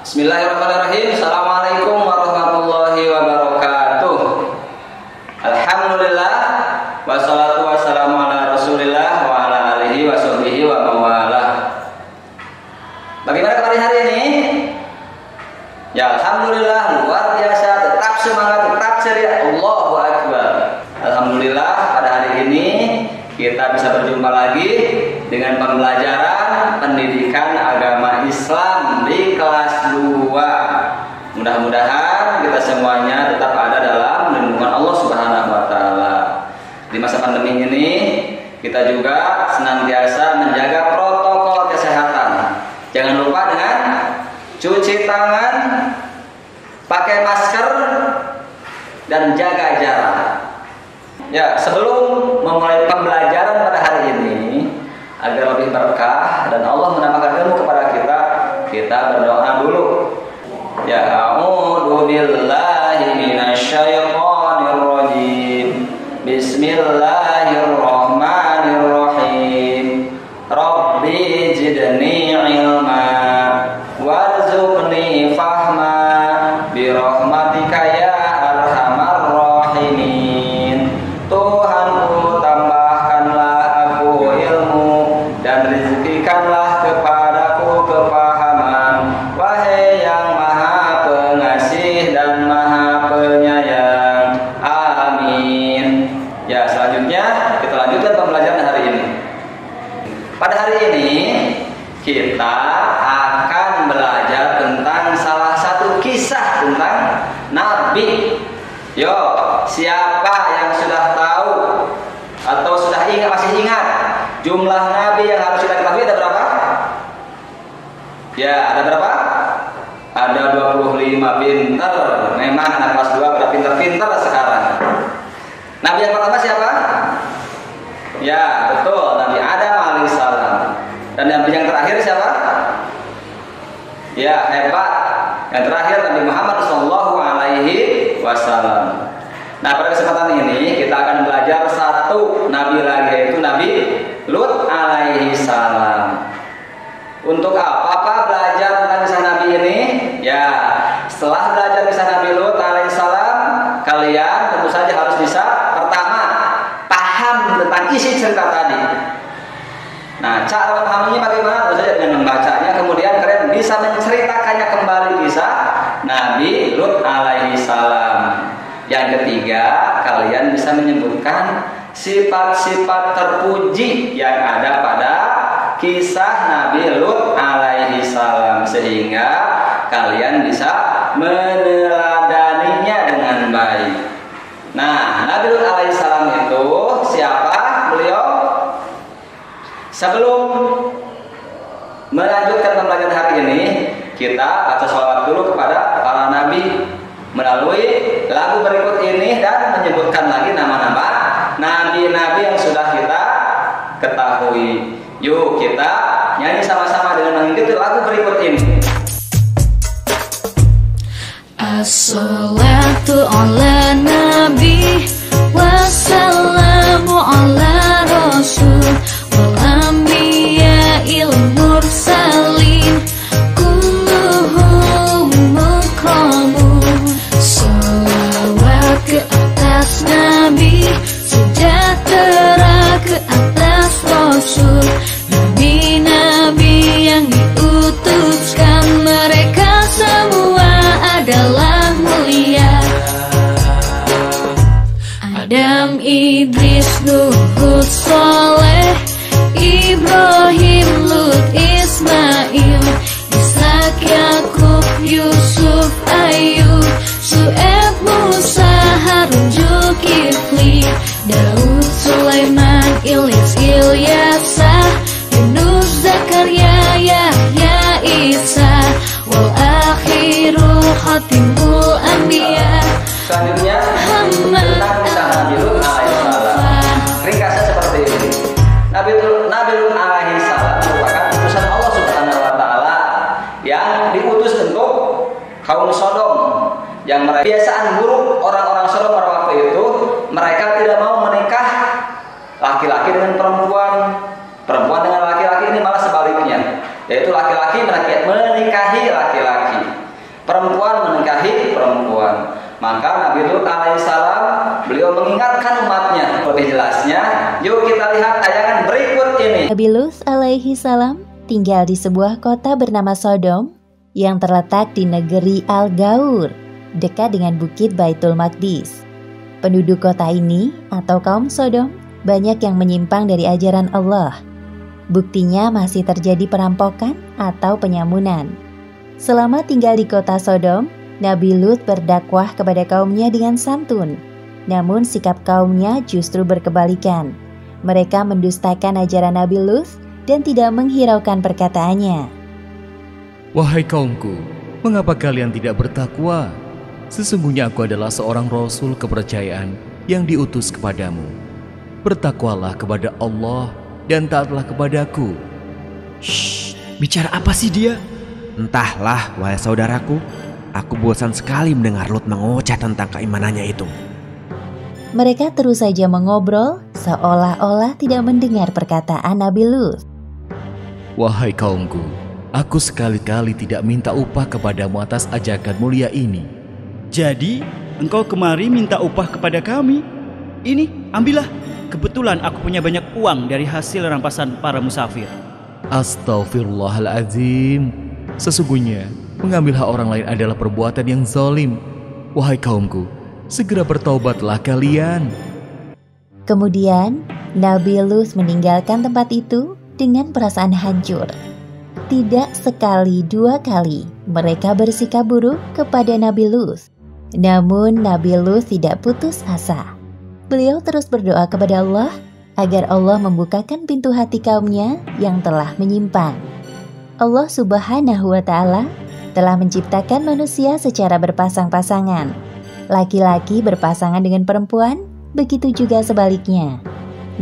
Bismillahirrahmanirrahim. Assalamualaikum warahmatullahi wabarakatuh. Alhamdulillah, wassalatu wassalamu ala rasulillah wa ala alihi wa sahbihi wa mawalah. Bagaimana kemarin hari ini? Ya, alhamdulillah, luar biasa, tetap semangat, tetap ceria. Allahu akbar. Alhamdulillah, pada hari ini kita bisa berjumpa lagi dengan pembelajaran pendidikan agama Islam di kelas 2. Mudah-mudahan kita semuanya tetap ada dalam lindungan Allah Subhanahu wa taala. Di masa pandemi ini kita juga senantiasa menjaga protokol kesehatan. Jangan lupa dengan cuci tangan, pakai masker, dan jaga jarak. Ya, sebelum memulai pembelajaran pada hari ini, agar lebih berkah dan Allah menambahkan ilmu kepada kita, kita berdoa dulu. Ya, a'udzu billahi minasyaitonir rajim. Bismillahirrahmanirrahim. Rabbi zidni ilma warzuqni fahma bi rahmatika ya arhamar rahimin. Tuhanku, tambahkanlah aku ilmu dan rizkikanlah kepadaku kepahaman, wahai yang maha pengasih dan maha penyayang. Amin. Ya, selanjutnya kita lanjutkan pembelajaran hari ini. Pada hari ini kita akan belajar tentang salah satu kisah tentang Nabi. Yo, siapa yang sudah tahu atau sudah ingat, masih ingat jumlah Nabi yang harus kita ketahui ada berapa? Ya, ada berapa? Ada 25. Pinter. Memang anak kelas 2 pada pinter-pinter sekarang. Nabi yang pertama siapa? Ya, betul, Nabi Adam alaihissalam. Dan Nabi yang terakhir siapa? Ya, hebat. Yang terakhir Nabi Muhammad SAW. Nah, pada kesempatan ini kita akan belajar satu Nabi lagi, yaitu Nabi Lut alaihissalam. Untuk apa belajar tentang kisah Nabi ini? Ya, setelah belajar kisah Nabi Lut alaihissalam, kalian tentu saja harus bisa pertama paham tentang isi cerita tadi. Nah, cara memahaminya bagaimana? Tentu saja dengan membacanya, kemudian kalian bisa menceritakannya kembali kisah Nabi Lut alaihissalam. Yang ketiga, kalian bisa menyebutkan sifat-sifat terpuji yang ada pada kisah Nabi Lut alaihissalam, sehingga kalian bisa meneladaninya dengan baik. Nah, Nabi Lut alaihissalam itu siapa beliau? Sebelum melanjutkan pembelajaran hari ini, kita baca sholawat dulu kepada para nabi melalui lagu berikut ini dan menyebutkan lagi nama-nama nabi-nabi yang sudah kita ketahui. Yuk kita nyanyi sama-sama dengan mengikuti lagu berikut ini. As-salatu ala nabi wassalamu ala rasul wal anbiya'il mursalin kulluhum mukramun. Salawat ke atas nabi, sejahtera ke atas rasul, nabi-nabi yang diutuskan, mereka semua adalah mulia. Adam, Idris, Nuh, Hud, Saleh, Ibrahim, Lut, Ismail, Ishak, Yakub, Yusuf, Ayub, Su'eb, Musa, Harun, Zulkifli, Daud, Sulaiman, Ilyas, Ilyasa, Yunus, Zakaria, Yahya, Isa, wal akhiru khatimul anbiya. Selanjutnya tentang kisah Nabi Lut alaihissalam. Ringkasnya seperti ini. Nabi Lut alaihissalam merupakan utusan Allah Subhanahu wa taala yang diutus untuk kaum Sodom, yang kebiasaan buruk orang-orang Sodom pada waktu itu, mereka tidak mau menikah laki-laki dengan perempuan, perempuan dengan laki-laki. Ini malah sebaliknya, yaitu laki-laki laki-laki menikahi laki-laki, perempuan menikahi perempuan. Maka Nabi Lut alaihissalam beliau mengingatkan umatnya. Lebih jelasnya, yuk kita lihat tayangan berikut ini. Nabi Lut alaihissalam tinggal di sebuah kota bernama Sodom yang terletak di negeri Al-Gaur, dekat dengan bukit Baitul Maqdis. Penduduk kota ini atau kaum Sodom banyak yang menyimpang dari ajaran Allah. Buktinya masih terjadi perampokan atau penyamunan. Selama tinggal di kota Sodom, Nabi Lut berdakwah kepada kaumnya dengan santun. Namun sikap kaumnya justru berkebalikan. Mereka mendustakan ajaran Nabi Lut dan tidak menghiraukan perkataannya. Wahai kaumku, mengapa kalian tidak bertakwa? Sesungguhnya aku adalah seorang rasul kepercayaan yang diutus kepadamu. Bertakwalah kepada Allah dan taatlah kepadaku. Shh, bicara apa sih dia? Entahlah, wahai saudaraku. Aku bosan sekali mendengar Lut mengoceh tentang keimanannya itu. Mereka terus saja mengobrol seolah-olah tidak mendengar perkataan Nabi Lut. Wahai kaumku, aku sekali-kali tidak minta upah kepadamu atas ajakan mulia ini. Jadi, engkau kemari minta upah kepada kami? Ini, ambillah. Kebetulan aku punya banyak uang dari hasil rampasan para musafir. Astaghfirullahaladzim. Sesungguhnya, mengambil hak orang lain adalah perbuatan yang zalim. Wahai kaumku, segera bertaubatlah kalian. Kemudian, Nabi Lut meninggalkan tempat itu dengan perasaan hancur. Tidak sekali dua kali mereka bersikap buruk kepada Nabi Lut. Namun Nabi Lut tidak putus asa. Beliau terus berdoa kepada Allah agar Allah membukakan pintu hati kaumnya yang telah menyimpang. Allah Subhanahu wa Ta'ala telah menciptakan manusia secara berpasang-pasangan. Laki-laki berpasangan dengan perempuan, begitu juga sebaliknya.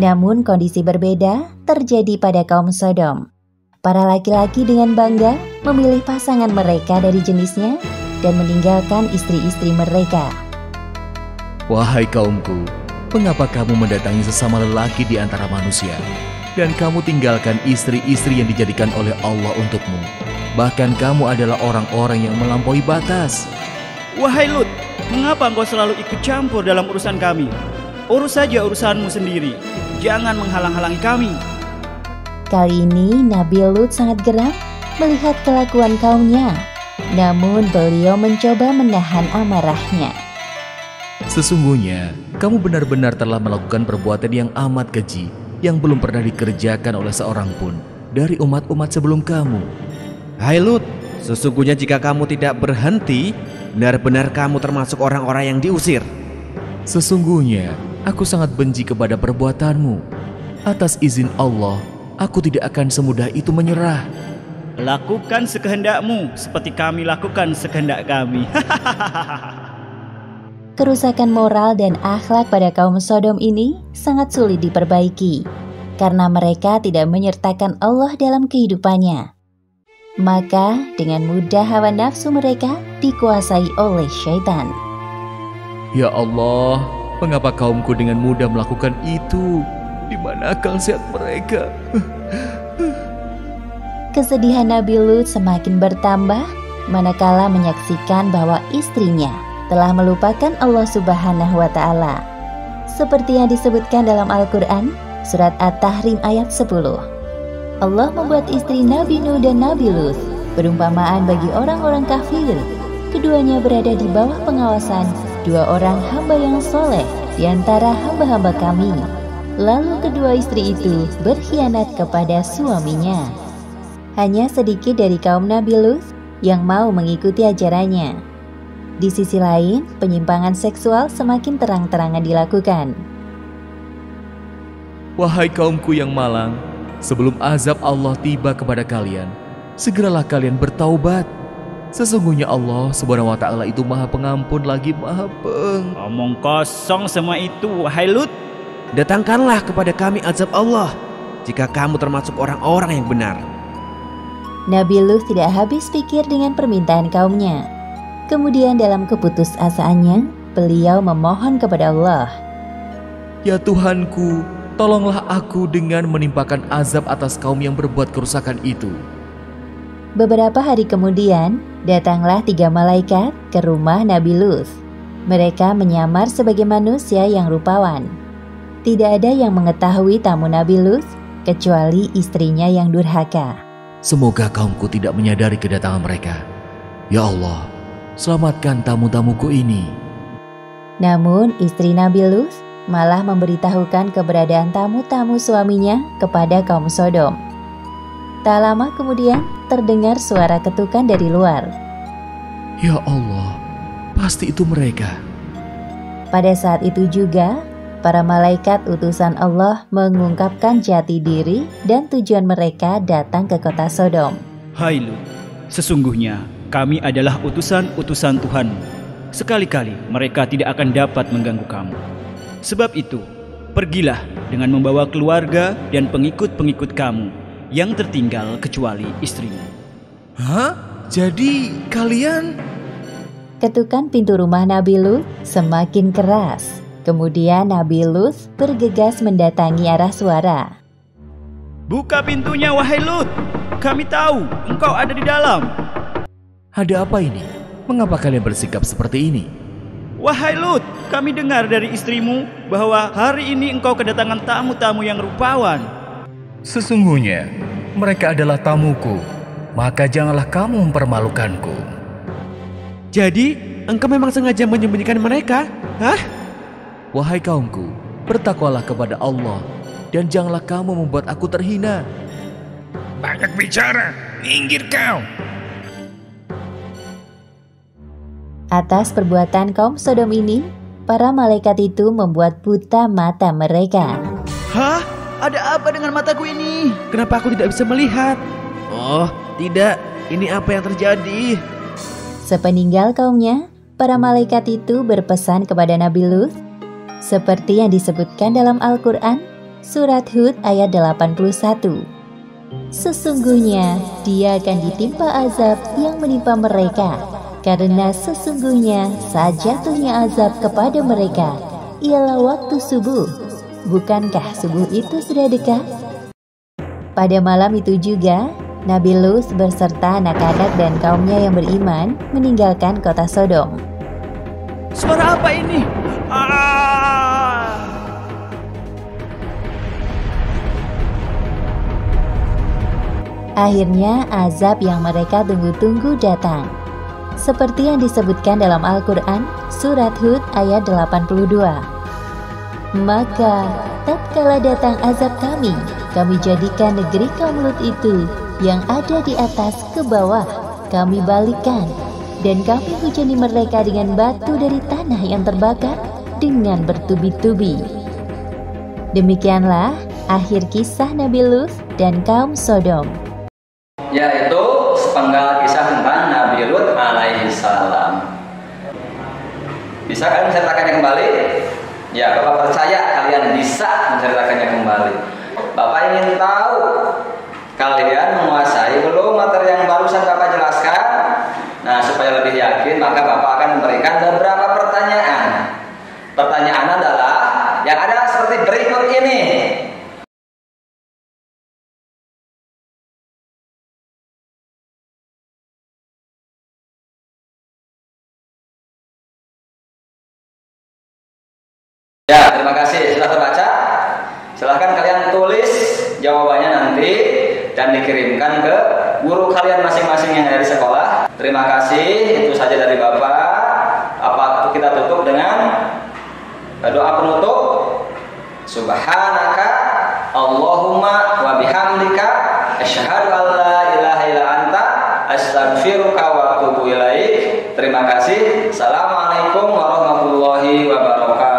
Namun kondisi berbeda terjadi pada kaum Sodom. Para laki-laki dengan bangga memilih pasangan mereka dari jenisnya dan meninggalkan istri-istri mereka. Wahai kaumku, mengapa kamu mendatangi sesama lelaki di antara manusia, dan kamu tinggalkan istri-istri yang dijadikan oleh Allah untukmu? Bahkan kamu adalah orang-orang yang melampaui batas. Wahai Lut, mengapa engkau selalu ikut campur dalam urusan kami? Urus saja urusanmu sendiri, jangan menghalang-halangi kami. Kali ini Nabi Lut sangat geram melihat kelakuan kaumnya. Namun beliau mencoba menahan amarahnya. Sesungguhnya, kamu benar-benar telah melakukan perbuatan yang amat keji yang belum pernah dikerjakan oleh seorang pun dari umat-umat sebelum kamu. Hai Lut, sesungguhnya jika kamu tidak berhenti, benar-benar kamu termasuk orang-orang yang diusir. Sesungguhnya, aku sangat benci kepada perbuatanmu. Atas izin Allah, aku tidak akan semudah itu menyerah. Lakukan sekehendakmu seperti kami lakukan sekehendak kami. Kerusakan moral dan akhlak pada kaum Sodom ini sangat sulit diperbaiki karena mereka tidak menyertakan Allah dalam kehidupannya. Maka dengan mudah hawa nafsu mereka dikuasai oleh syaitan. Ya Allah, mengapa kaumku dengan mudah melakukan itu? Di mana akal sehat mereka? Kesedihan Nabi Lut semakin bertambah manakala menyaksikan bahwa istrinya telah melupakan Allah Subhanahu wa Ta'ala. Seperti yang disebutkan dalam Al-Quran, surat At-Tahrim ayat 10. Allah membuat istri Nabi Nuh dan Nabi Lut perumpamaan bagi orang-orang kafir. Keduanya berada di bawah pengawasan dua orang hamba yang soleh di antara hamba-hamba kami. Lalu kedua istri itu berkhianat kepada suaminya. Hanya sedikit dari kaum Nabi Lut yang mau mengikuti ajarannya. Di sisi lain, penyimpangan seksual semakin terang-terangan dilakukan. Wahai kaumku yang malang, sebelum azab Allah tiba kepada kalian, segeralah kalian bertaubat. Sesungguhnya Allah Subhanahu wa Ta'ala itu Maha Pengampun lagi Maha Omong kosong semua itu, wahai Lut. Datangkanlah kepada kami azab Allah jika kamu termasuk orang-orang yang benar. Nabi Lut tidak habis pikir dengan permintaan kaumnya. Kemudian dalam keputusasaannya, beliau memohon kepada Allah. Ya Tuhanku, tolonglah aku dengan menimpakan azab atas kaum yang berbuat kerusakan itu. Beberapa hari kemudian, datanglah 3 malaikat ke rumah Nabi Lut. Mereka menyamar sebagai manusia yang rupawan. Tidak ada yang mengetahui tamu Nabi Lut kecuali istrinya yang durhaka. Semoga kaumku tidak menyadari kedatangan mereka. Ya Allah, selamatkan tamu-tamuku ini. Namun istri Nabi Lut malah memberitahukan keberadaan tamu-tamu suaminya kepada kaum Sodom. Tak lama kemudian terdengar suara ketukan dari luar. Ya Allah, pasti itu mereka. Pada saat itu juga, para malaikat utusan Allah mengungkapkan jati diri dan tujuan mereka datang ke kota Sodom. Hai Lut, sesungguhnya kami adalah utusan-utusan Tuhan. Sekali-kali mereka tidak akan dapat mengganggu kamu. Sebab itu, pergilah dengan membawa keluarga dan pengikut-pengikut kamu yang tertinggal kecuali istrimu. Hah? Jadi kalian... Ketukan pintu rumah Nabi Lut semakin keras. Kemudian Nabi Lut bergegas mendatangi arah suara. Buka pintunya wahai Lut, kami tahu engkau ada di dalam. Ada apa ini? Mengapa kalian bersikap seperti ini? Wahai Lut, kami dengar dari istrimu bahwa hari ini engkau kedatangan tamu-tamu yang rupawan. Sesungguhnya, mereka adalah tamuku, maka janganlah kamu mempermalukanku. Jadi, engkau memang sengaja menyembunyikan mereka? Hah? Wahai kaumku, bertakwalah kepada Allah, dan janganlah kamu membuat aku terhina. Banyak bicara, minggir kau. Atas perbuatan kaum Sodom ini, para malaikat itu membuat buta mata mereka. Hah? Ada apa dengan mataku ini? Kenapa aku tidak bisa melihat? Oh, tidak. Ini apa yang terjadi? Sepeninggal kaumnya, para malaikat itu berpesan kepada Nabi Lut, seperti yang disebutkan dalam Al-Quran, surat Hud ayat 81. Sesungguhnya dia akan ditimpa azab yang menimpa mereka, karena sesungguhnya saat jatuhnya azab kepada mereka ialah waktu subuh. Bukankah subuh itu sudah dekat? Pada malam itu juga, Nabi Lut berserta anak-anak dan kaumnya yang beriman meninggalkan kota Sodom. Suara apa ini? Akhirnya azab yang mereka tunggu-tunggu datang. Seperti yang disebutkan dalam Al-Quran, surat Hud ayat 82. Maka tatkala datang azab kami jadikan negeri kaum Lut itu yang ada di atas ke bawah, kami balikan, dan kami hujani mereka dengan batu dari tanah yang terbakar dengan bertubi-tubi. Demikianlah akhir kisah Nabi Lut dan kaum Sodom. Yaitu sepenggal kisah tentang Nabi Lut alaihi salam. Bisa kalian menceritakannya kembali? Ya, Bapak percaya kalian bisa menceritakannya kembali. Bapak ingin tahu kalian menguasai belum materi yang barusan Bapak jelaskan. Nah, supaya lebih yakin, maka Bapak akan memberikan beberapa pertanyaan. Pertanyaan adalah yang ada seperti berikut ini. Ya, terima kasih sudah terbaca. Silahkan kalian tulis jawabannya nanti dan dikirimkan ke guru kalian masing-masing yang ada di sekolah. Terima kasih, itu saja dari Bapak. Apa kita tutup dengan doa penutup? Subhanaka Allahumma wa bihamdika asyhadu an la ilaha illa anta astaghfiruka wa atubu ilaik. Terima kasih. Assalamualaikum warahmatullahi wabarakatuh.